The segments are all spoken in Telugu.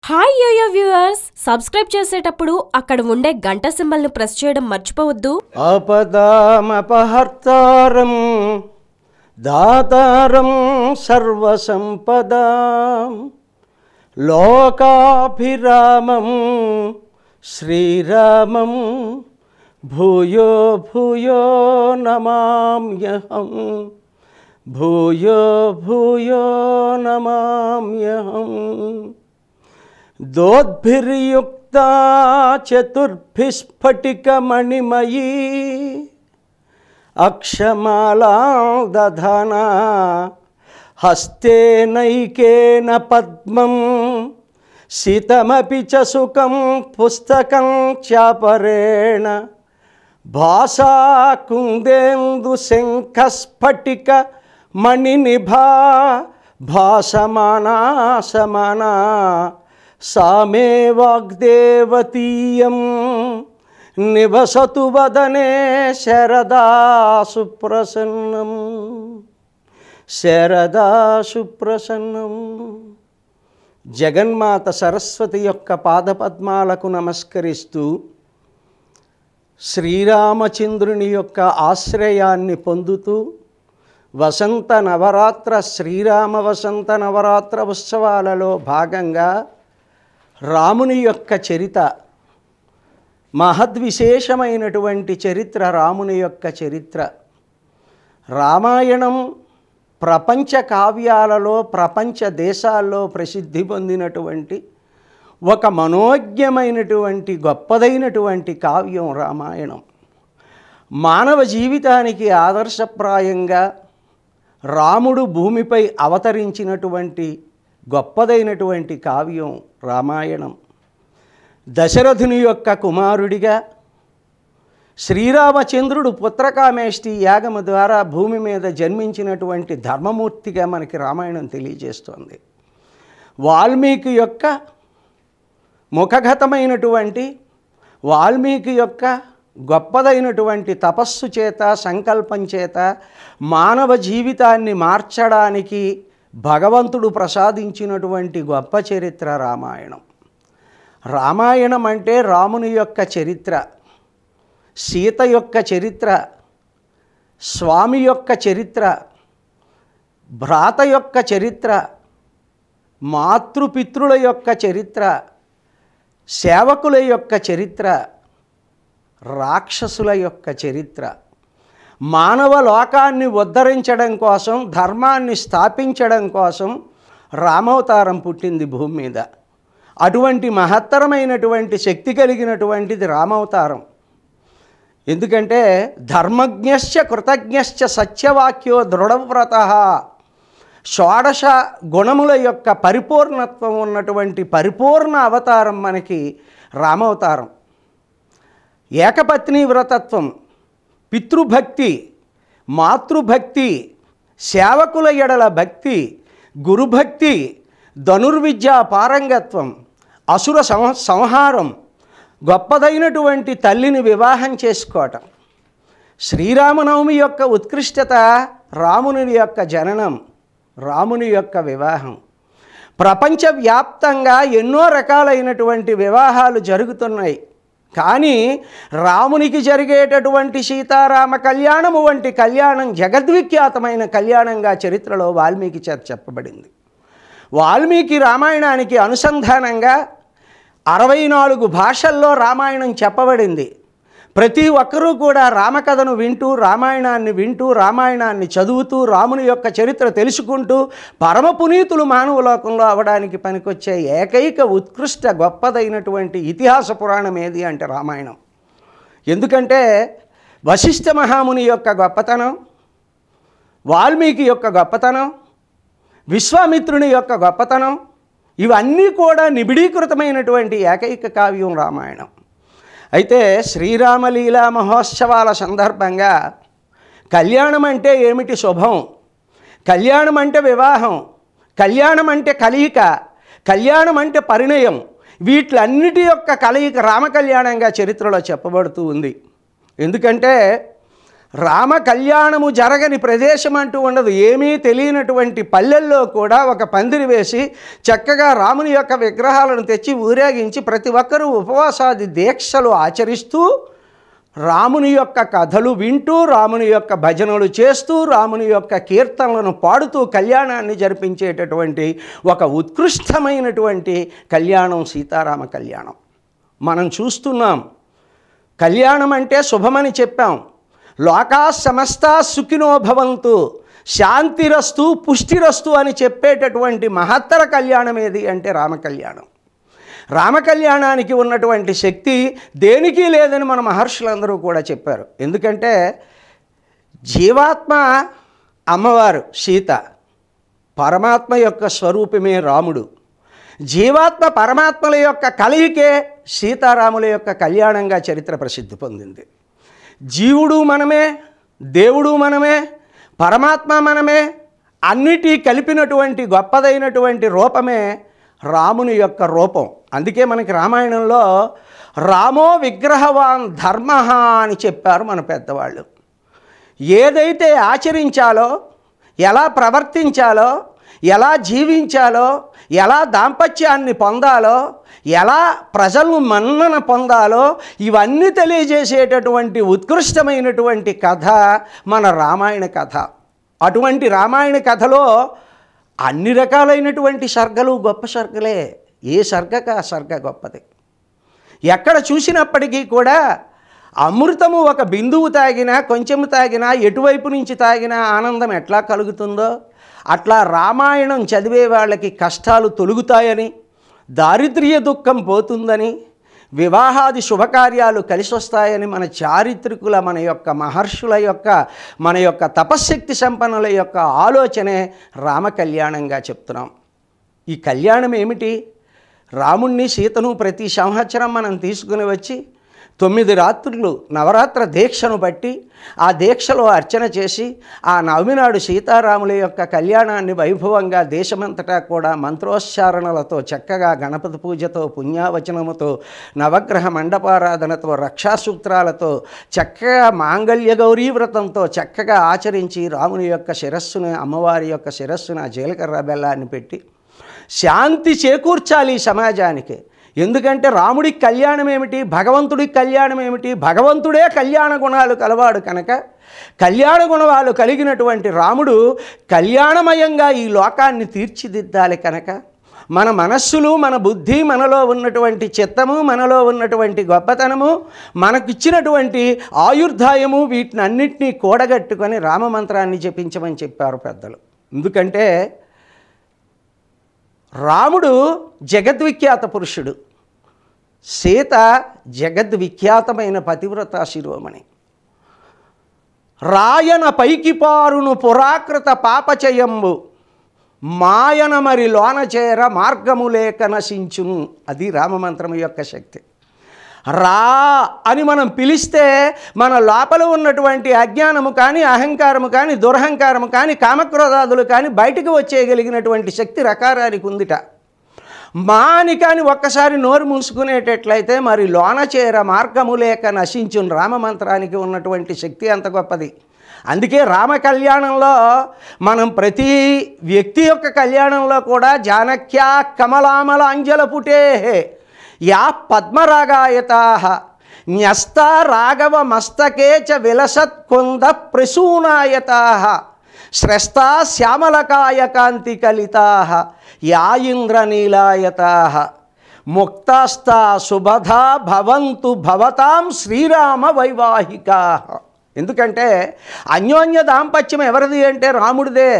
హాయ్ యోయో వ్యూవర్స్, సబ్స్క్రైబ్ చేసేటప్పుడు అక్కడ ఉండే గంట సింబల్ని ప్రెస్ చేయడం మర్చిపోవద్దు. ఆపదామపహర్తారం దాతారం సర్వసంపదాం లోకాభిరామం శ్రీరామం భూయో భూయో నమామ్యహం భూయో భూయో నమామ్యహం. దోద్భిర్యుక్తా చతుర్భిస్ఫటికమణిమయీ అక్షమాలాం దధానా హస్తేనైకేన పద్మం శితమపి చ సుఖం పుస్తకం చాపరేణ భాసా కుందేందు శంఖస్ఫటిక మణినిభా భాసమానా సమానా సామే వాగ్దేవతీయం నివసతు వదనే శరదా సుప్రసన్నం శరదా సుప్రసన్నం. జగన్మాత సరస్వతి యొక్క పాదపద్మాలకు నమస్కరిస్తూ శ్రీరామచంద్రుని యొక్క ఆశ్రయాన్ని పొందుతూ వసంత నవరాత్ర శ్రీరామ వసంత నవరాత్ర ఉత్సవాలలో భాగంగా రాముని యొక్క చరిత, మహద్విశేషమైనటువంటి చరిత్ర రాముని యొక్క చరిత్ర. రామాయణం ప్రపంచ కావ్యాలలో ప్రపంచ దేశాల్లో ప్రసిద్ధి పొందినటువంటి ఒక మనోజ్ఞమైనటువంటి గొప్పదైనటువంటి కావ్యం రామాయణం. మానవ జీవితానికి ఆదర్శప్రాయంగా రాముడు భూమిపై అవతరించినటువంటి గొప్పదైనటువంటి కావ్యం రామాయణం. దశరథుని యొక్క కుమారుడిగా శ్రీరామచంద్రుడు పుత్రకామేష్టి యాగము ద్వారా భూమి మీద జన్మించినటువంటి ధర్మమూర్తిగా మనకి రామాయణం తెలియజేస్తోంది. వాల్మీకి యొక్క ముఖగతమైనటువంటి వాల్మీకి యొక్క గొప్పదైనటువంటి తపస్సు చేత సంకల్పం చేత మానవ జీవితాన్ని మార్చడానికి భగవంతుడు ప్రసాదించినటువంటి గొప్ప చరిత్ర రామాయణం. రామాయణం అంటే రాముని యొక్క చరిత్ర, సీత యొక్క చరిత్ర, స్వామి యొక్క చరిత్ర, భ్రాత యొక్క చరిత్ర, మాతృపితృల యొక్క చరిత్ర, సేవకుల యొక్క చరిత్ర, రాక్షసుల యొక్క చరిత్ర. మానవ లోకాన్ని ఉద్ధరించడం కోసం, ధర్మాన్ని స్థాపించడం కోసం రామావతారం పుట్టింది భూమి మీద. అటువంటి మహత్తరమైనటువంటి శక్తి కలిగినటువంటిది రామావతారం. ఎందుకంటే ధర్మజ్ఞశ్చ కృతజ్ఞశ్చ సత్యవాక్యో దృఢవ్రతః, షోడశ గుణముల యొక్క పరిపూర్ణత్వం ఉన్నటువంటి పరిపూర్ణ అవతారం మనకి రామావతారం. ఏకపత్ని వ్రతత్వం, పితృభక్తి, మాతృభక్తి, సేవకుల ఎడల భక్తి, గురుభక్తి, ధనుర్విద్యా పారంగత్వం, అసుర సంహారం, గొప్పదైనటువంటి తల్లిని వివాహం చేసుకోవటం. శ్రీరామనవమి యొక్క ఉత్కృష్టత రాముని యొక్క జననం, రాముని యొక్క వివాహం. ప్రపంచవ్యాప్తంగా ఎన్నో రకాలైనటువంటి వివాహాలు జరుగుతున్నాయి. కానీ రామునికి జరిగేటటువంటి సీతారామ కళ్యాణము వంటి కళ్యాణం జగద్విఖ్యాతమైన కళ్యాణంగా చరిత్రలో వాల్మీకి చేత చెప్పబడింది. వాల్మీకి రామాయణానికి అనుసంధానంగా 64 భాషల్లో రామాయణం చెప్పబడింది. ప్రతి ఒక్కరూ కూడా రామకథను వింటూ, రామాయణాన్ని వింటూ, రామాయణాన్ని చదువుతూ, రాముని యొక్క చరిత్ర తెలుసుకుంటూ పరమ పునీతులు మానవ లోకంలో అవడానికి పనికొచ్చే ఏకైక ఉత్కృష్ట గొప్పదైనటువంటి ఇతిహాస పురాణం ఏది అంటే రామాయణం. ఎందుకంటే వశిష్ఠ మహాముని యొక్క గొప్పతనం, వాల్మీకి యొక్క గొప్పతనం, విశ్వామిత్రుని యొక్క గొప్పతనం, ఇవన్నీ కూడా నిబిడీకృతమైనటువంటి ఏకైక కావ్యం రామాయణం. అయితే శ్రీరామలీలా మహోత్సవాల సందర్భంగా కళ్యాణం అంటే ఏమిటి? శుభం. కళ్యాణం అంటే వివాహం, కళ్యాణం అంటే కలయిక, కళ్యాణం అంటే పరిణయం. వీటిలన్నిటి యొక్క కలయిక రామకళ్యాణంగా చరిత్రలో చెప్పబడుతూ ఉంది. ఎందుకంటే రామ కళ్యాణము జరగని ప్రదేశం అంటూ ఉండదు. ఏమీ తెలియనటువంటి పల్లెల్లో కూడా ఒక పందిరి వేసి చక్కగా రాముని యొక్క విగ్రహాలను తెచ్చి ఊరేగించి ప్రతి ఒక్కరూ ఉపవాసాది దీక్షలు ఆచరిస్తూ రాముని యొక్క కథలు వింటూ, రాముని యొక్క భజనలు చేస్తూ, రాముని యొక్క కీర్తనలను పాడుతూ కళ్యాణాన్ని జరిపించేటటువంటి ఒక ఉత్కృష్టమైనటువంటి కళ్యాణం సీతారామ కళ్యాణం మనం చూస్తున్నాం. కళ్యాణం అంటే శుభమని చెప్పాం. లోకా సమస్తా సుఖినో భవంతు, శాంతిరస్తు పుష్టిరస్తు అని చెప్పేటటువంటి మహత్తర కళ్యాణం ఏది అంటే రామ కళ్యాణం. రామ కళ్యాణానికి ఉన్నటువంటి శక్తి దేనికి లేదని మన మహర్షులందరూ కూడా చెప్పారు. ఎందుకంటే జీవాత్మ అమ్మవారు సీత, పరమాత్మ యొక్క స్వరూపమే రాముడు. జీవాత్మ పరమాత్మల యొక్క కలయికే సీతారాముల యొక్క కళ్యాణంగా చరిత్ర ప్రసిద్ధి పొందింది. జీవుడు మనమే, దేవుడు మనమే, పరమాత్మ మనమే, అన్నిటి కలిపినటువంటి గొప్పదైనటువంటి రూపమే రాముని యొక్క రూపం. అందుకే మనకి రామాయణంలో రామో విగ్రహవాన్ ధర్మ అని చెప్పారు మన పెద్దవాళ్ళు. ఏదైతే ఆచరించాలో, ఎలా ప్రవర్తించాలో, ఎలా జీవించాలో, ఎలా దాంపత్యాన్ని పొందాలో, ఎలా ప్రజలను మన్నన పొందాలో ఇవన్నీ తెలియజేసేటటువంటి ఉత్కృష్టమైనటువంటి కథ మన రామాయణ కథ. అటువంటి రామాయణ కథలో అన్ని రకాలైనటువంటి సర్గలు గొప్ప సర్గలే. ఏ సర్గక ఆ సర్గ గొప్పది. ఎక్కడ చూసినప్పటికీ కూడా అమృతము ఒక బిందువు తాగినా, కొంచెము తాగినా, ఎటువైపు నుంచి తాగినా ఆనందం ఎట్లా కలుగుతుందో అట్లా రామాయణం చదివే వాళ్ళకి కష్టాలు తొలుగుతాయని, దారిద్ర్య దుఃఖం పోతుందని, వివాహాది శుభకార్యాలు కలిసి వస్తాయని మన చారిత్రకుల, మన యొక్క మహర్షుల యొక్క, మన యొక్క తపశ్శక్తి సంపన్నుల యొక్క ఆలోచనే రామ కళ్యాణంగా చెప్తున్నాం. ఈ కళ్యాణం ఏమిటి? రాముణ్ణి సీతను ప్రతి సంవత్సరం మనం తీసుకుని వచ్చి 9 రాత్రులు నవరాత్ర దీక్షను బట్టి ఆ దీక్షలో అర్చన చేసి ఆ నవమి నాడు సీతారాముల యొక్క కళ్యాణాన్ని వైభవంగా దేశమంతటా కూడా మంత్రోచ్చారణలతో, చక్కగా గణపతి పూజతో, పుణ్యావచనముతో, నవగ్రహ మండపారాధనతో, రక్షాసూత్రాలతో, చక్కగా మాంగళ్య గౌరీ వ్రతంతో చక్కగా ఆచరించి రాముని యొక్క శిరస్సును, అమ్మవారి యొక్క శిరస్సున జీలకర్ర బెల్లాన్ని పెట్టి శాంతి చేకూర్చాలి సమాజానికి. ఎందుకంటే రాముడికి కళ్యాణం ఏమిటి, భగవంతుడికి కళ్యాణం ఏమిటి? భగవంతుడే కళ్యాణ గుణాలు కలవాడు కనుక కళ్యాణ గుణాలు కలిగినటువంటి రాముడు కళ్యాణమయంగా ఈ లోకాన్ని తీర్చిదిద్దాలి కనుక మన మనస్సులు, మన బుద్ధి, మనలో ఉన్నటువంటి చిత్తము, మనలో ఉన్నటువంటి గొప్పతనము, మనకిచ్చినటువంటి ఆయుర్దాయము, వీటిని అన్నింటినీ కూడగట్టుకొని రామమంత్రాన్ని జపించమని చెప్పారు పెద్దలు. ఎందుకంటే రాముడు జగద్విఖ్యాత పురుషుడు, సీత జగద్విఖ్యాతమైన పతివ్రత శిరోమణి. రాయన పైకి పారును పురాకృత పాపచయంబు, మాయన మరి లోన చేర మార్గము లేక నశించును. అది రామమంత్రం యొక్క శక్తి. రా అని మనం పిలిస్తే మన లోపల ఉన్నటువంటి అజ్ఞానము కానీ, అహంకారము కానీ, దురహంకారము కానీ, కామక్రోధాదులు కానీ బయటికి వచ్చేయగలిగినటువంటి శక్తి రకారానికి ఉందిట. మా అని కానీ ఒక్కసారి నోరు మూసుకునేటట్లయితే మరి లోన చేర మార్గము లేక నశించును. రామమంత్రానికి ఉన్నటువంటి శక్తి అంత గొప్పది. అందుకే రామ కళ్యాణంలో మనం ప్రతి వ్యక్తి యొక్క కళ్యాణంలో కూడా జానక్యా కమలామల అంజల పుటే యా పద్మరాగాయతాః న్యస్తా రాఘవ మస్తకే చ విలసత్ కుంద ప్రసూనాయతాః శ్రేష్టా శ్యామలకాయ కాంతి కలితాః యా ఇంద్రనీలాయతాః ముక్తాస్తా సుభధా భవంతు భవతాం శ్రీరామ వైవాహికాః. ఎందుకంటే అన్యోన్య దాంపత్యం ఎవరిది అంటే రాముడిదే.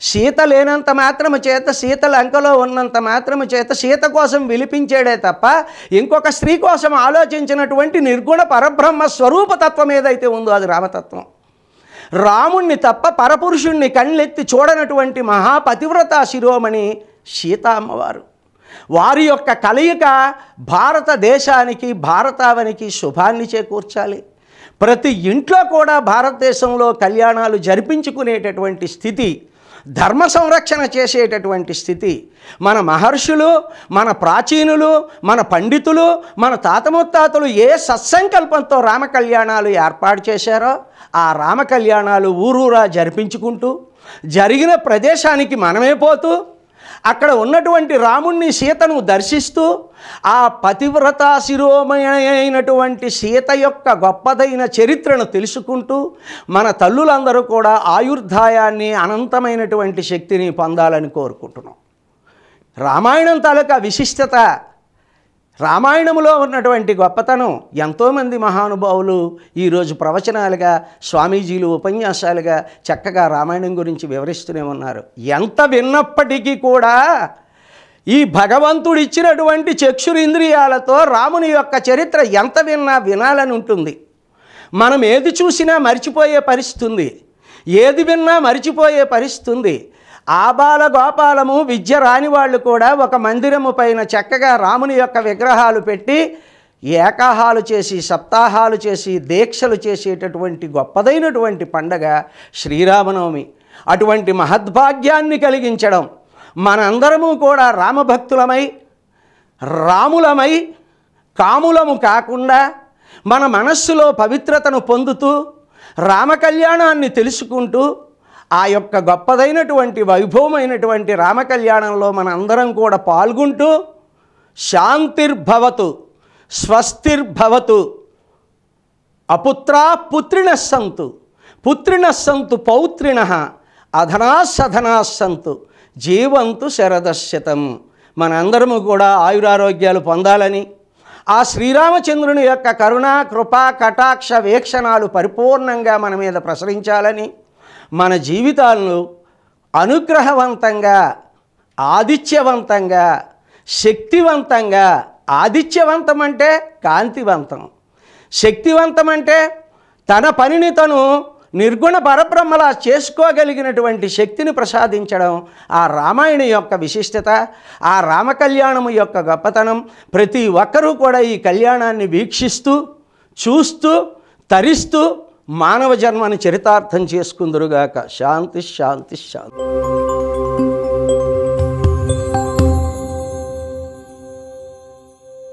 సీత లేనంత మాత్రము చేత, సీత లంకలో ఉన్నంత మాత్రము చేత సీత కోసం విలిపించాడే తప్ప ఇంకొక స్త్రీ కోసం ఆలోచించినటువంటి నిర్గుణ పరబ్రహ్మ స్వరూపతత్వం ఏదైతే ఉందో అది రామతత్వం. రాముణ్ణి తప్ప పరపురుషుణ్ణి కళ్ళెత్తి చూడనటువంటి మహాపతివ్రత శిరోమణి సీత అమ్మవారు. వారి యొక్క కలయిక భారతదేశానికి, భారతావనికి శుభాన్ని చేకూర్చాలి. ప్రతి ఇంట్లో కూడా భారతదేశంలో కళ్యాణాలు జరిపించుకునేటటువంటి స్థితి, ధర్మ సంరక్షణ చేసేటటువంటి స్థితి మన మహర్షులు, మన ప్రాచీనులు, మన పండితులు, మన తాత ముత్తాతలు ఏ సత్సంకల్పంతో రామ కళ్యాణాలు ఏర్పాటు చేశారో ఆ రామ కళ్యాణాలు ఊరూరా జరిపించుకుంటూ జరిగిన ప్రదేశానికి మనమే పోతూ అక్కడ ఉన్నటువంటి రాముణ్ణి సీతను దర్శిస్తూ ఆ పతివ్రతా శిరోమణి సీత యొక్క గొప్పదైన చరిత్రను తెలుసుకుంటూ మన తల్లులందరూ కూడా ఆయుర్దాయాన్ని అనంతమైనటువంటి శక్తిని పొందాలని కోరుకుంటున్నాం. రామాయణం తాలూకా విశిష్టత, రామాయణంలో ఉన్నటువంటి గొప్పతనం ఎంతోమంది మహానుభావులు ఈరోజు ప్రవచనాలుగా, స్వామీజీలు ఉపన్యాసాలుగా చక్కగా రామాయణం గురించి వివరిస్తూనే ఉన్నారు. ఎంత విన్నప్పటికీ కూడా ఈ భగవంతుడు ఇచ్చినటువంటి చక్షురింద్రియాలతో రాముని యొక్క చరిత్ర ఎంత విన్నా వినాలని ఉంటుంది. మనం ఏది చూసినా మర్చిపోయే పరిస్థితి ఉంది, ఏది విన్నా మర్చిపోయే పరిస్థితి ఉంది. ఆబాల గోపాలము విద్య రాని వాళ్ళు కూడా ఒక మందిరము పైన చక్కగా రాముని యొక్క విగ్రహాలు పెట్టి ఏకాహాలు చేసి, సప్తాహాలు చేసి, దీక్షలు చేసేటటువంటి గొప్పదైనటువంటి పండగ శ్రీరామనవమి. అటువంటి మహద్భాగ్యాన్ని కలిగించడం, మనందరము కూడా రామభక్తులమై రాములమై కాములము కాకుండా మన మనస్సులో పవిత్రతను పొందుతూ రామ కళ్యాణాన్ని తెలుసుకుంటూ ఆ యొక్క గొప్పదైనటువంటి వైభవమైనటువంటి రామ కళ్యాణంలో మన అందరం కూడా పాల్గొంటూ శాంతిర్భవతు స్వస్తిర్భవతు అపుత్రా పుత్రిణః సంతు పుత్రిణః సంతు పౌత్రిణః అధనాసధనా సంతు జీవంతు శరదశతం. మనందరము కూడా ఆయురారోగ్యాలు పొందాలని, ఆ శ్రీరామచంద్రుని యొక్క కరుణ కృపా కటాక్ష వీక్షణాలు పరిపూర్ణంగా మన మీద ప్రసరించాలని, మన జీవితాలను అనుగ్రహవంతంగా, ఆదిత్యవంతంగా, శక్తివంతంగా, ఆదిత్యవంతం అంటే కాంతివంతం, శక్తివంతం అంటే తన పనిని తను నిర్గుణ పరబ్రహ్మలా చేసుకోగలిగినటువంటి శక్తిని ప్రసాదించడం ఆ రామాయణం యొక్క విశిష్టత, ఆ రామ కళ్యాణము యొక్క గొప్పతనం. ప్రతి ఒక్కరూ కూడా ఈ కళ్యాణాన్ని వీక్షిస్తూ, చూస్తూ, తరిస్తూ మానవ జన్మని చరితార్థం చేసుకుందురుగాక. శాంతి శాంతి శాంతి.